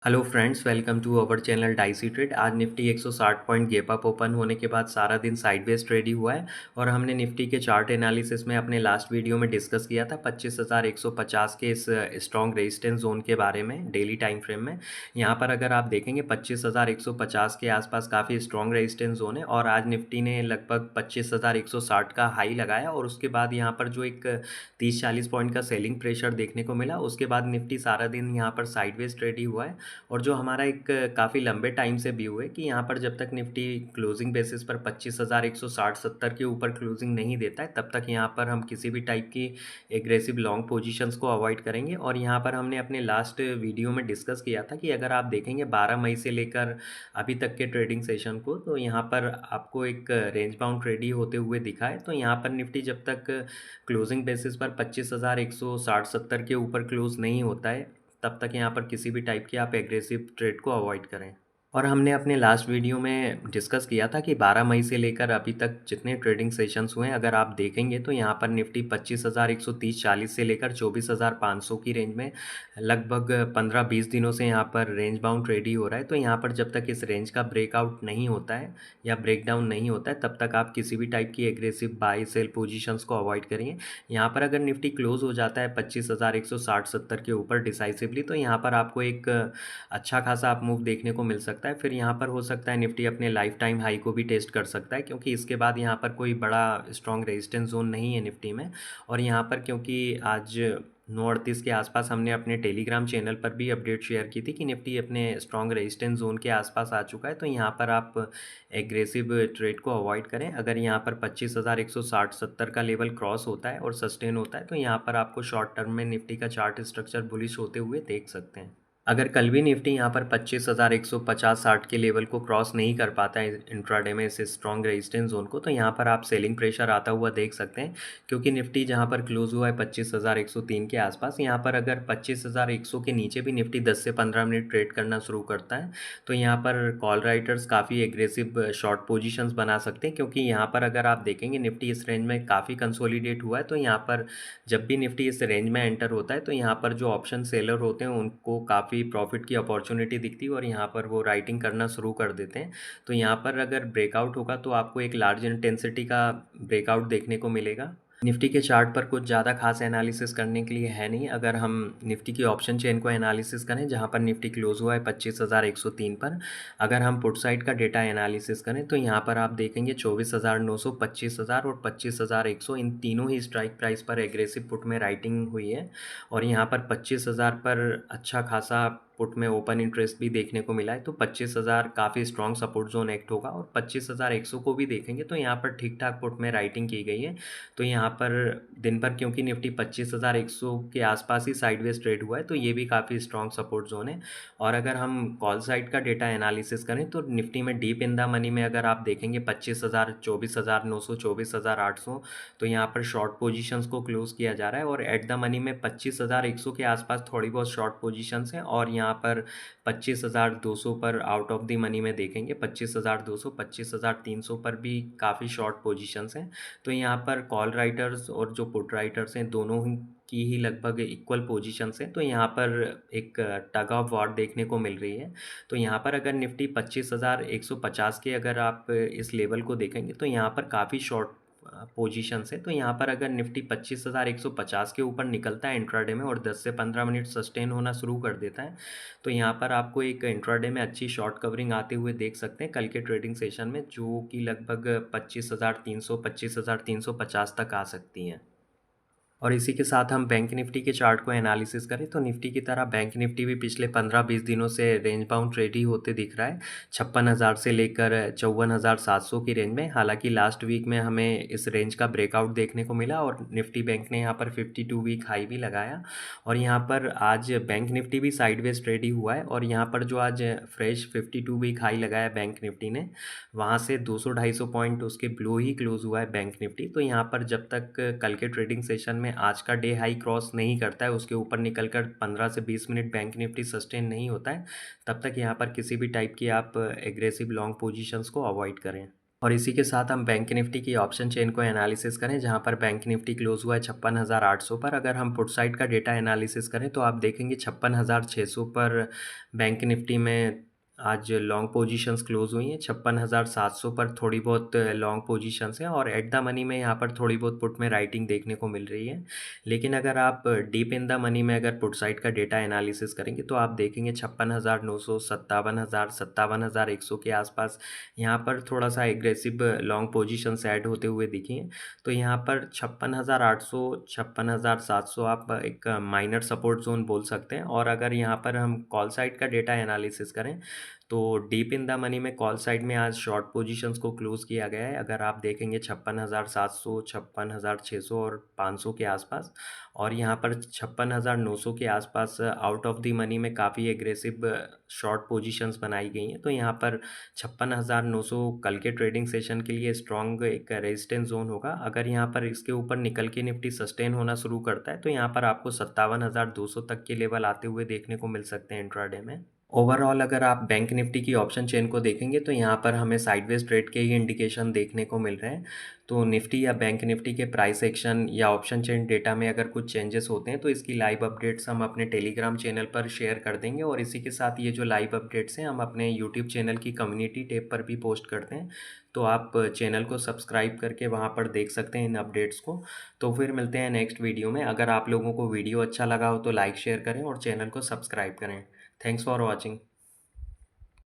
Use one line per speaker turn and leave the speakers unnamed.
Hello friends, welcome to our channel Dicey Trade. आज Nifty 160 point gap up open होने के बाद सारा दिन साइडवेज ट्रेड ही हुआ है और हमने निफ्टी के चार्ट एनालिसिस में अपने लास्ट वीडियो में डिस्कस किया था 25,150 के इस स्ट्रॉन्ग रेजिस्टेंस जोन के बारे में डेली टाइम फ्रेम में। यहाँ पर अगर आप देखेंगे 25,150 के आसपास काफ़ी स्ट्रॉन्ग रेजिस्टेंस जोन है और आज निफ्टी ने लगभग 25,160 का हाई लगाया और उसके बाद यहाँ पर जो एक 30-40 पॉइंट का सेलिंग प्रेशर देखने को मिला, उसके बाद निफ्टी सारा दिन यहाँ पर साइडवेज ट्रेड ही हुआ है। और जो हमारा एक काफ़ी लंबे टाइम से व्यू है कि यहाँ पर जब तक निफ्टी क्लोजिंग बेसिस पर 25,160-70 के ऊपर क्लोजिंग नहीं देता है, तब तक यहाँ पर हम किसी भी टाइप की एग्रेसिव लॉन्ग पोजीशंस को अवॉइड करेंगे। और यहाँ पर हमने अपने लास्ट वीडियो में डिस्कस किया था कि अगर आप देखेंगे 12 मई से लेकर अभी तक के ट्रेडिंग सेशन को, तो यहाँ पर आपको एक रेंज बाउंड ट्रेड ही होते हुए दिखा है। तो यहाँ पर निफ्टी जब तक क्लोजिंग बेसिस पर 25,160-70 के ऊपर क्लोज नहीं होता है, तब तक यहाँ पर किसी भी टाइप की आप एग्रेसिव ट्रेड को अवॉइड करें। और हमने अपने लास्ट वीडियो में डिस्कस किया था कि 12 मई से लेकर अभी तक जितने ट्रेडिंग सेशंस हुए हैं, अगर आप देखेंगे तो यहाँ पर निफ्टी 25,130-40 से लेकर 24,500 की रेंज में लगभग 15-20 दिनों से यहाँ पर रेंज बाउंड ट्रेड ही हो रहा है। तो यहाँ पर जब तक इस रेंज का ब्रेकआउट नहीं होता है या ब्रेकडाउन नहीं होता है, तब तक आप किसी भी टाइप की एग्रेसिव बाई सेल पोजिशंस को अवॉइड करेंगे। यहाँ पर अगर निफ्टी क्लोज हो जाता है 25,160-70 के ऊपर डिसाइसिवली, तो यहाँ पर आपको एक अच्छा खासा आप मूव देखने को मिल सकता है। फिर यहाँ पर हो सकता है निफ्टी अपने लाइफ टाइम हाई को भी टेस्ट कर सकता है, क्योंकि इसके बाद यहाँ पर कोई बड़ा स्ट्रॉन्ग रेजिस्टेंस जोन नहीं है निफ्टी में। और यहाँ पर क्योंकि आज 9:38 के आसपास हमने अपने टेलीग्राम चैनल पर भी अपडेट शेयर की थी कि निफ्टी अपने स्ट्रॉन्ग रेजिस्टेंस जोन के आसपास आ चुका है, तो यहाँ पर आप एग्रेसिव ट्रेड को अवॉइड करें। अगर यहाँ पर 25,160-70 का लेवल क्रॉस होता है और सस्टेन होता है, तो यहाँ पर आपको शॉर्ट टर्म में निफ्टी का चार्ट स्ट्रक्चर बुलिश होते हुए देख सकते हैं। अगर कल भी निफ्टी यहाँ पर 25,150-60 के लेवल को क्रॉस नहीं कर पाता है इंट्राडे में इस स्ट्रॉन्ग रेजिस्टेंस जोन को, तो यहाँ पर आप सेलिंग प्रेशर आता हुआ देख सकते हैं, क्योंकि निफ्टी जहाँ पर क्लोज हुआ है 25,103 के आसपास, यहाँ पर अगर 25,100 के नीचे भी निफ्टी 10 से 15 मिनट ट्रेड करना शुरू करता है, तो यहाँ पर कॉल राइटर्स काफ़ी एग्रेसिव शॉर्ट पोजिशंस बना सकते हैं। क्योंकि यहाँ पर अगर आप देखेंगे निफ्टी इस रेंज में काफ़ी कंसोलिडेट हुआ है, तो यहाँ पर जब भी निफ्टी इस रेंज में एंटर होता है, तो यहाँ पर जो ऑप्शन सेलर होते हैं उनको काफ़ी प्रॉफिट की अपॉर्चुनिटी दिखती है और यहाँ पर वो राइटिंग करना शुरू कर देते हैं। तो यहाँ पर अगर ब्रेकआउट होगा तो आपको एक लार्ज इंटेंसिटी का ब्रेकआउट देखने को मिलेगा। निफ्टी के चार्ट पर कुछ ज़्यादा खास एनालिसिस करने के लिए है नहीं। अगर हम निफ्टी की ऑप्शन चेन को एनालिसिस करें, जहाँ पर निफ्टी क्लोज हुआ है 25,103 पर, अगर हम पुट साइड का डेटा एनालिसिस करें तो यहाँ पर आप देखेंगे 24,900, 25,000 और 25,100 इन तीनों ही स्ट्राइक प्राइस पर एग्रेसिव पुट में राइटिंग हुई है। और यहाँ पर 25,000 पर अच्छा खासा पुट में ओपन इंटरेस्ट भी देखने को मिला है, तो 25,000 काफ़ी स्ट्रॉन्ग सपोर्ट जोन एक्ट होगा। और 25,100 को भी देखेंगे तो यहाँ पर ठीक ठाक पुट में राइटिंग की गई है। तो यहाँ पर दिन भर क्योंकि निफ्टी 25,100 के आसपास ही साइडवेज ट्रेड हुआ है, तो ये भी काफ़ी स्ट्रॉन्ग सपोर्ट जोन है। और अगर हम कॉल साइड का डेटा एनालिसिस करें तो निफ्टी में डीप इन द मनी में अगर आप देखेंगे 25,000, 24,900, 24,800, तो यहाँ पर शॉर्ट पोजीशंस को क्लोज किया जा रहा है। और एट द मनी में 25,100 के आसपास थोड़ी बहुत शॉर्ट पोजीशंस हैं और यहाँ पर 25,200 पर आउट ऑफ द मनी में देखेंगे 25,200, 25,300 पर भी काफ़ी शॉर्ट पोजीशंस हैं। तो यहाँ पर कॉल राइटर्स और जो पुट राइटर्स हैं दोनों ही की ही लगभग इक्वल पोजीशंस हैं, तो यहाँ पर एक टग ऑफ वॉर देखने को मिल रही है। तो यहाँ पर अगर निफ्टी 25,150 के अगर आप इस लेवल को देखेंगे तो यहाँ पर काफ़ी शॉर्ट पोजीशंस है। तो यहाँ पर अगर निफ्टी 25,150 के ऊपर निकलता है इंट्राडे में और 10 से 15 मिनट सस्टेन होना शुरू कर देता है, तो यहाँ पर आपको एक इंट्राडे में अच्छी शॉर्ट कवरिंग आते हुए देख सकते हैं कल के ट्रेडिंग सेशन में, जो कि लगभग 25,300, 25,350 तक आ सकती हैं। और इसी के साथ हम बैंक निफ्टी के चार्ट को एनालिसिस करें तो निफ्टी की तरह बैंक निफ्टी भी पिछले 15-20 दिनों से रेंज बाउंड ट्रेड ही होते दिख रहा है 56,000 से लेकर 54,700 की रेंज में। हालांकि लास्ट वीक में हमें इस रेंज का ब्रेकआउट देखने को मिला और निफ्टी बैंक ने यहाँ पर 52 वीक हाई भी लगाया। और यहाँ पर आज बैंक निफ्टी भी साइडवेज ट्रेड ही हुआ है और यहाँ पर जो आज फ्रेश 52 वीक हाई लगाया बैंक निफ्टी ने, वहाँ से 200-250 पॉइंट उसके ब्लो ही क्लोज हुआ है बैंक निफ्टी। तो यहाँ पर जब तक कल के ट्रेडिंग सेशन में आज का डे हाई क्रॉस नहीं करता है, उसके ऊपर निकलकर 15 से 20 मिनट बैंक निफ्टी सस्टेन नहीं होता है, तब तक यहाँ पर किसी भी टाइप की आप एग्रेसिव लॉन्ग पोजीशंस को अवॉइड करें। और इसी के साथ हम बैंक निफ्टी की ऑप्शन चेन को एनालिसिस करें, जहां पर बैंक निफ्टी क्लोज हुआ है 56,800 पर। अगर हम पुट साइड का डेटा एनालिसिस करें तो आप देखेंगे 56,600 पर बैंक निफ्टी में आज लॉन्ग पोजीशंस क्लोज हुई हैं। 56,700 पर थोड़ी बहुत लॉन्ग पोजीशंस हैं और एट द मनी में यहाँ पर थोड़ी बहुत पुट में राइटिंग देखने को मिल रही है। लेकिन अगर आप डीप इन द मनी में अगर पुट साइड का डेटा एनालिसिस करेंगे तो आप देखेंगे 56,900, 57,000, 57,100 के आसपास यहाँ पर थोड़ा सा एग्रेसिव लॉन्ग पोजीशंस ऐड होते हुए दिखी हैं। तो यहाँ पर 56,800, 56,700 आप एक माइनर सपोर्ट जोन बोल सकते हैं। और अगर यहाँ पर हम कॉल साइड का डेटा एनालिसिस करें तो डीप इन द मनी में कॉल साइड में आज शॉर्ट पोजीशंस को क्लोज किया गया है। अगर आप देखेंगे 56,700, 56,600 और 500 के आसपास, और यहाँ पर 56,900 के आसपास आउट ऑफ द मनी में काफ़ी एग्रेसिव शॉर्ट पोजीशंस बनाई गई हैं। तो यहाँ पर 56,900 कल के ट्रेडिंग सेशन के लिए स्ट्रॉन्ग एक रेजिस्टेंस जोन होगा। अगर यहाँ पर इसके ऊपर निकल के निफ्टी सस्टेन होना शुरू करता है तो यहाँ पर आपको 57,200 तक के लेवल आते हुए देखने को मिल सकते हैं इंट्राडे में। ओवरऑल अगर आप बैंक निफ्टी की ऑप्शन चेन को देखेंगे तो यहाँ पर हमें साइडवेज ट्रेड के ही इंडिकेशन देखने को मिल रहे हैं। तो निफ्टी या बैंक निफ्टी के प्राइस एक्शन या ऑप्शन चेन डेटा में अगर कुछ चेंजेस होते हैं तो इसकी लाइव अपडेट्स हम अपने टेलीग्राम चैनल पर शेयर कर देंगे। और इसी के साथ ये जो लाइव अपडेट्स हैं हम अपने यूट्यूब चैनल की कम्युनिटी टैब पर भी पोस्ट करते हैं। तो आप चैनल को सब्सक्राइब करके वहाँ पर देख सकते हैं इन अपडेट्स को। तो फिर मिलते हैं नेक्स्ट वीडियो में। अगर आप लोगों को वीडियो अच्छा लगा हो तो लाइक शेयर करें और चैनल को सब्सक्राइब करें। Thanks for watching.